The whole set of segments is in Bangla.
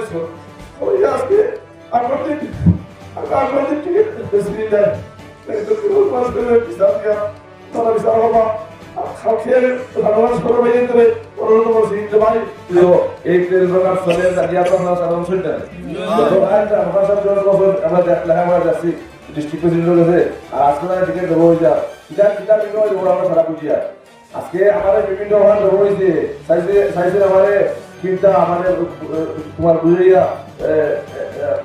হয়েছে ওই আজকে আগের টিকিট বেশি দেয় কিন্তু কেবল মানুষ করে বিচার দিয়া তারা বিচার হবা খাওয়া ভালোবাস করে বাইরে দেবে অনুরোধ করছি যে ভাই এই ট্রেন প্রকার চলে জায়গা তো আমরা সাধারণ শুনতেন তো ভাই আমরা সব জন আমরা লেখাপড়া যাচ্ছি ডিস্ট্রিক্ট প্রেসিডেন্ট কাছে আর আজকে টিকিট দেবো যা কিতাব আমরা সারা বুঝিয়া আজকে আমাদের বিভিন্ন ওখান দেবো হয়েছে সাইজে আমাদের কিন্তু আমাদের তোমার বুঝিয়া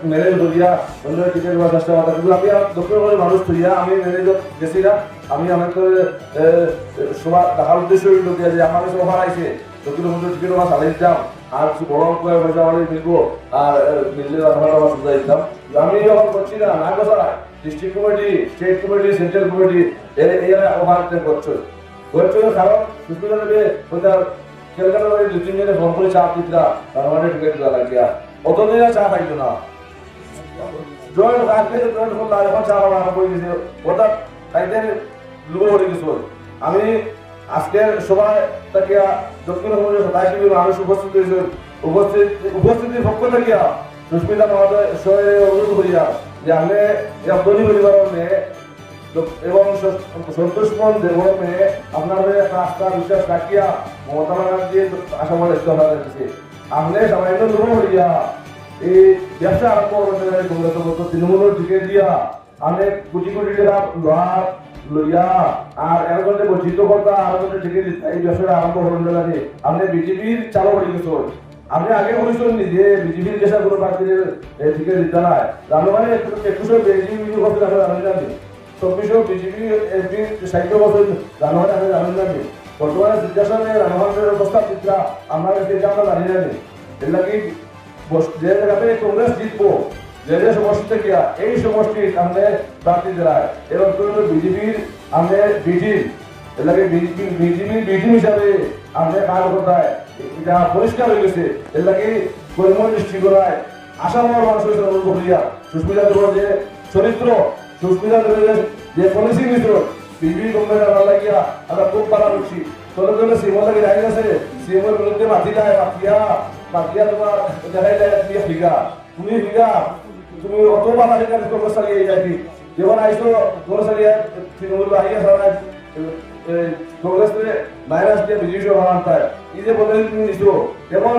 ম্যানেজ করিয়া অন্য টিকিট দেওয়ার চেষ্টা করতাম কিন্তু আমি দক্ষিণ করে মানুষ করিয়া আমি ম্যানেজত গেছি না আমি আমাদের সবার দেখার উদ্দেশ্য হইল যে আমাদের সব ওখানে আইসে দক্ষিণ বন্ধু টিকিট আমার চালিয়ে দিতাম আর কিছু বড় করে পয়সা আমাদের মিলবো আর মিললে আমরা সুবিধা দিতাম আমি যখন করছি না না কথা district committee state committee central committee এই ওখানে করছো কারণ সুবিধা দেবে ক্যালকাটা দু তিনজনে ফোন করে চা দিতরা আমাদের টিকিট দেওয়া লাগিয়া অতদিন চা পাইতো না জয়েন্ট রাখলে জয়েন্ট ফোন লাগে চা আরম্ভ করে দিয়েছে ওটা খাইতে লুবো হয়ে গেছিল আমি আজকের সবাই তাকিয়া দক্ষিণ সবাই মানুষ উপস্থিত হয়েছে উপস্থিতির পক্ষ থাকিয়া সুস্মিতা মহোদয় অনুরোধ করিয়া যে আমি ধনী পরিবারের মেয়ে এবং সন্তোষমন দেবর মেয়ে আপনাদের একটা আস্থা বিশ্বাস রাখিয়া মমতা ব্যানার্জি আসামের ইস্তফা দিয়েছে আপনি সামান্য দুর্বল হইয়া এই ব্যবসা আরম্ভ করতে তৃণমূলের টিকিট দিয়া আমি কোটি কোটি টাকা লোহার লইয়া আর এরকম বঞ্চিত করতা আর টিকিট এই ব্যবসাটা আরম্ভ করেন লাগে আপনি বিজেপির চালু হয়ে গেছ আপনি আগে বলেছেন যে বিজেপির দেশে কোনো প্রার্থীদের টিকিট দিতে নাই জানো মানে 21 বিজেপি করতে জানেন জানি 24 বিজেপি এমপি 60 বছর জানুয়ারি আমি জানেন জানি বর্তমানে জিজ্ঞাসনে রামহানের প্রস্তাব চিত্রা আমার কাছে আমরা জানি জানি এর লাগে যে জায়গাতে কংগ্রেস জিতবো যে সমষ্টি থেকে এই সমষ্টি সামনে প্রার্থী দেয় এবং বিজেপির আমরা বিজির এর লাগে বিজেপির বিজি হিসাবে আমরা কাজ কোথায় এটা পরিষ্কার হয়ে গেছে এর লাগে করিমগঞ্জ ডিস্ট্রিক্টরায় আসামের মানুষের অনুরোধ করিয়া সুস্মিতা দেবর যে চরিত্র সুস্মিতা দেবের যে পলিসি মিত্র বিজেপি গভর্নমেন্ট আমার লাগিয়া আমরা খুব পারা উঠছি তোর জন্য সিএম লাগে যাই আছে সিএমের বিরুদ্ধে মাতি যায় মাতিয়া তোমার দেখাই যায় তুমি ফিগা তুমি অত বাধা সেখানে কংগ্রেস চালিয়ে যাবি যেমন আইসো কংগ্রেস চালিয়ে তৃণমূল আহিয়া সারা কংগ্রেস মাইনাস দিয়ে বিজেপি সভান পায় এই যে বলে তুমি নিছো যেমন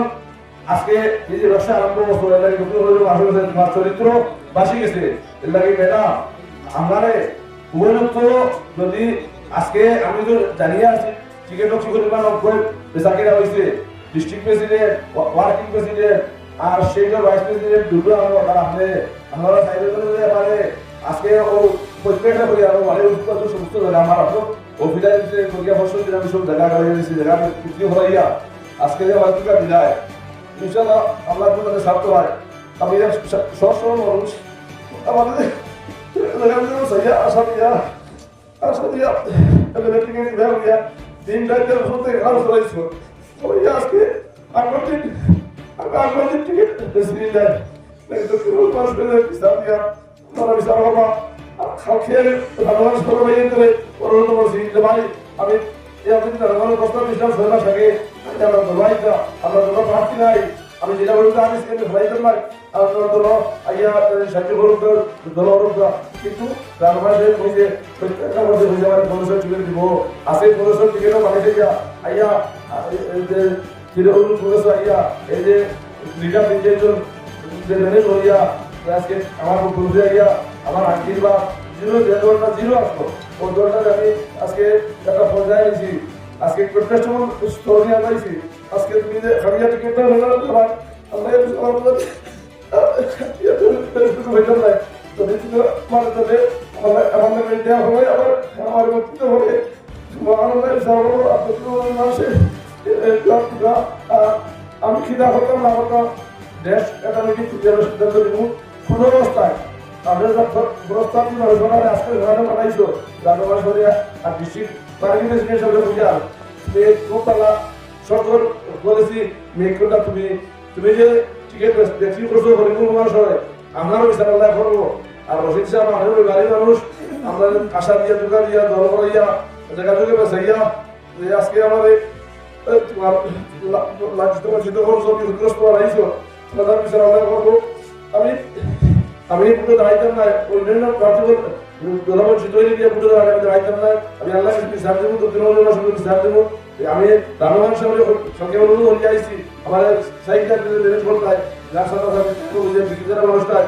আজকে এই যে ব্যবসা আরম্ভ করছো এর লাগে তোমার চরিত্র বাসি গেছে এর লাগে ম্যাডাম আমারে উপযুক্ত যদি আজকে আমি তো জানিয়ে আছি টিকিট পরিমাণ চাকরিরা হয়েছে ডিস্ট্রিক্ট প্রেসিডেন্ট ওয়ার্কিং প্রেসিডেন্ট আর সেইটার ভাইস প্রেসিডেন্ট দুটো আমরা চাইলে পারে আজকে ও প্রত্যেকটা করি আরো ভালো সমস্ত জায়গা আমার আসো অফিসার করিয়া বছর দিন আমি সব জায়গা করে দিয়েছি জায়গা বিক্রি হইয়া আজকে যে বাচ্চা বিদায় ইনশাল্লাহ আল্লাহ তোমাদের স্বার্থ হয় আমি সব মানুষ আমাদের আশা দিয়া টিকিট দেওয়া তিন রাজ্যের থেকে আরো চলাইছিল ওই আজকে আগের টিকিট বেশি দেয় কিন্তু কেবল মানুষ করে বিচার দিয়া তারা বিচার হবা খাওয়া ভালোবাস করে বাইরে দেবে অনুরোধ করছি যে ভাই আমি প্রস্তাব দিয়েছিলাম 6 মাস আগে আমরা তোমরা প্রার্থী নাই আমি যেটা বলতে আমি সেখানে ভাইদের নাই আপনার দল আইয়া সাহায্য করুক দল কিন্তু রানবাসের মধ্যে প্রত্যেকটা মধ্যে হয়ে যাওয়ার 1500 টিকিট দিব আছে 1500 টিকিটও বাড়িতে যা আইয়া যে তিরুল পুলিশ আইয়া এই যে লিডার বিজয়জন যে ম্যানেজ হইয়া আজকে আমার বন্ধু আইয়া আমার আশীর্বাদ জিরো আসলো ওই দলটাকে আমি আজকে একটা পর্যায়ে নিয়েছি আজকে প্রফেশনাল স্তর নিয়ে আনাইছি আজকে তুমি যে খারিয়া টিকিটটা হলো আমরা আমাদের দেওয়া হবে আবার আমার বক্তৃতা হবে আমি খিদা হতাম না হতাম দেশ একাডেমিক সিদ্ধান্ত নিব কোনো অবস্থায় আমাদের প্রস্তাব আজকে ঘরে বানাইছো জানুয়ারি ধরে আর ডিস্ট্রিক্ট পার্লামেন্ট হিসেবে বুঝা মেয়েলা সরকার বলেছি মেয়েটা তুমি যে টিকিট দেখি করছো হরিপুর মানুষ হয় আমারও বিচার আল্লাহ করবো আর রশিদ সাহেব আমাদের বাড়ির মানুষ আমরা আশা দিয়া দোকান দিয়া দল করাইয়া জায়গা থেকে বেসাইয়া আজকে আমাদের তোমার লাঞ্ছিত করছো বিগ্রস্ত বানাইছো প্রধান বিচারক করবো। আমি পুরো দায়িত্ব নাই অন্যান্য প্রার্থী প্রধানমন্ত্রী তৈরি দিয়ে পুরো দায়িত্ব নাই। আমি আল্লাহ বিচার দেবো, তৃণমূলের সঙ্গে বিচার দেবো। আমি রামমান সাহেবের সঙ্গে অনুরোধ হয়ে আইসি আমাদের সাইকেল ম্যানেজ করতে হয়, যার সাথে বিক্রেতারা মানুষটায়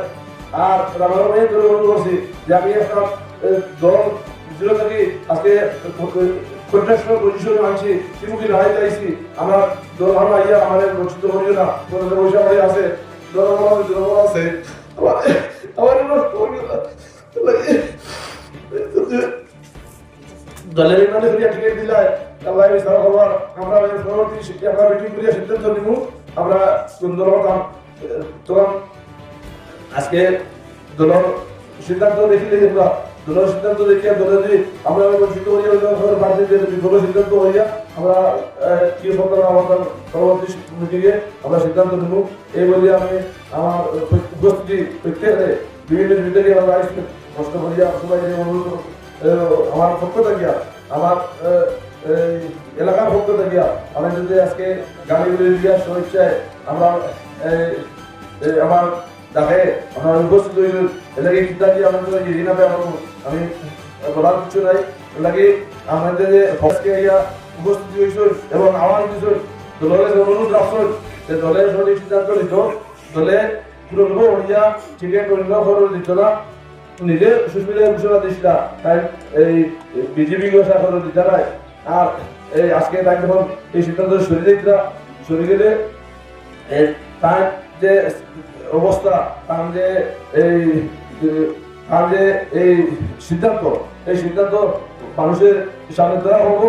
আর রামমান ধরে অনুরোধ করছি যে আমি একটা দল জিরো থেকে আজকে কন্ট্রাকশনাল পজিশনে আনছি, ত্রিমুখী লড়াই চাইছি। আমার দল ভালো আইয়া আমাদের বঞ্চিত করিও না, পয়সা বাড়ি আছে, দল আছে দলের মানে টিকিট দিলাই আল্লাহ বিচার করবার। আমরা পরবর্তী আমরা মিটিং করিয়া সিদ্ধান্ত নিব আমরা সুন্দর হতাম। তখন আজকে দলের সিদ্ধান্ত দেখিলে আমরা দলের সিদ্ধান্ত দেখিয়া দলে যদি আমরা বঞ্চিত হইয়া প্রার্থীদের বিফল সিদ্ধান্ত হইয়া আমরা কি সরকার আমাদের পরবর্তী মিটিংয়ে আমরা সিদ্ধান্ত নেব। এই বলে আমি আমার উপস্থিতি প্রত্যেকে বিভিন্ন মিটিংয়ে আমরা কষ্ট করিয়া সবাই অনুরোধ আমার পক্ষ থাকিয়া আমার এলাকার পক্ষ থাকিয়া আমি যদি আজকে গাড়িগুলি দিয়া স্বেচ্ছায় আমরা আমার দেখে আমরা উপস্থিত হইল এলাকায় চিন্তা দিয়ে আমাদের ঋণাবে আমি বলার কিছু নাই। এলাকি আমাদের যে ফসকে ইয়া উপস্থিত হয়েছিল এবং আমার কিছু দলের অনুরোধ রাখছেন যে দলের সঠিক সিদ্ধান্ত নিত, দলে পুরো হইয়া টিকিট অন্য খরচ দিত না, নিজে সুস্মিতা ঘোষণা দিছিল তাই এই বিজেপি ঘোষণা খরচ দিতে নাই। আর এই আজকে তাই যখন এই সিদ্ধান্ত সরে গেলে তার যে অবস্থা, তার যে এই সিদ্ধান্ত মানুষের সামনে দেওয়া হবো।